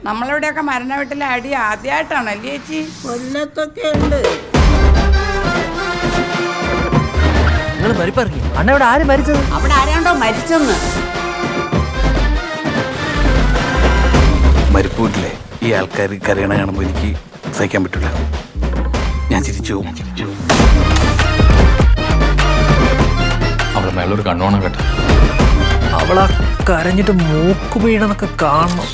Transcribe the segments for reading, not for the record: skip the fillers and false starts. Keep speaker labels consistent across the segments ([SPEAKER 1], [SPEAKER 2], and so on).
[SPEAKER 1] നമ്മളിവിടെയൊക്കെ മരണ വീട്ടിലെ അടി ആദ്യമായിട്ടാണല്ലേ ചേച്ചി?
[SPEAKER 2] കൊല്ലത്തൊക്കെ ഉണ്ട്.
[SPEAKER 3] നിങ്ങൾ മരിപ്പിറങ്ങി. അണ്ണ ഇവിടെ ആര് മരിച്ചത്?
[SPEAKER 2] അവിടെ ആരാണ്ടോ മരിച്ചെന്ന്.
[SPEAKER 4] മരിപ്പൂട്ടില്ലേ ഈ ആൾക്കാർ കരയണ കാണുമ്പോൾ എനിക്ക് സഹിക്കാൻ പറ്റില്ല. ഞാൻ ചിരിച്ചു പോകും.
[SPEAKER 5] അവളെ മേലൊരു കണ്ണോണം കേട്ടോ.
[SPEAKER 3] അവളാ കരഞ്ഞിട്ട് മൂക്ക് വീണെന്നൊക്കെ കാണണം.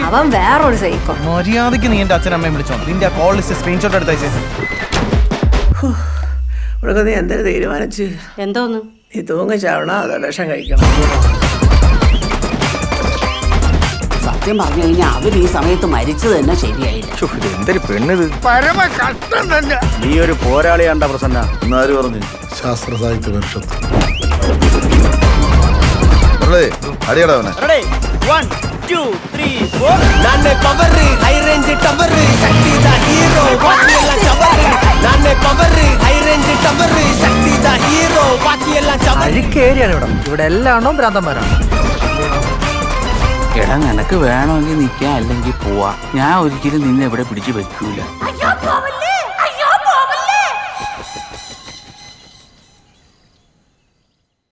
[SPEAKER 6] അവൻ വേറൊരു സൈക്കോ.
[SPEAKER 7] മര്യാദയ്ക്ക് നീ എന്റെ അച്ഛനമ്മയും വിളിച്ചോ. നിന്റെ കോൾ ലിസ്റ്റ് സ്ക്രീൻഷോട്ട് എടുത്തയച്ചേ.
[SPEAKER 2] ഇവിടെ നീ എന്തൊരു തീരുമാനിച്ച്?
[SPEAKER 6] എന്തോന്ന്?
[SPEAKER 2] നീ തൂങ്ങി ചാവണോ അതോ വിഷം കഴിക്കണം? സത്യം പറഞ്ഞു കഴിഞ്ഞാൽ അവർ ഈ സമയത്ത് മരിച്ചത് തന്നെ ശരിയായില്ല.
[SPEAKER 4] എന്തൊരു പെണ്ണിത്.
[SPEAKER 7] പരമ കഷ്ടം തന്നെ.
[SPEAKER 4] നീ ഒരു പോരാളിയാണ്ട പ്രസന്ന. എന്നാര് പറഞ്ഞു?
[SPEAKER 8] ശാസ്ത്ര സാഹിത്യ പരിഷത്ത്. അടിയടാവനെ.
[SPEAKER 3] അഴുക്കേരിയാണ് ഇവിടെ. ഇവിടെ എല്ലാണോ ഭ്രാന്തന്മാരാണ്.
[SPEAKER 4] എടാ നിനക്ക് വേണമെങ്കിൽ നിൽക്കാം, അല്ലെങ്കിൽ പോവാ. ഞാൻ ഒരിക്കലും നിന്നെ എവിടെ പിടിച്ചു വെക്കൂല.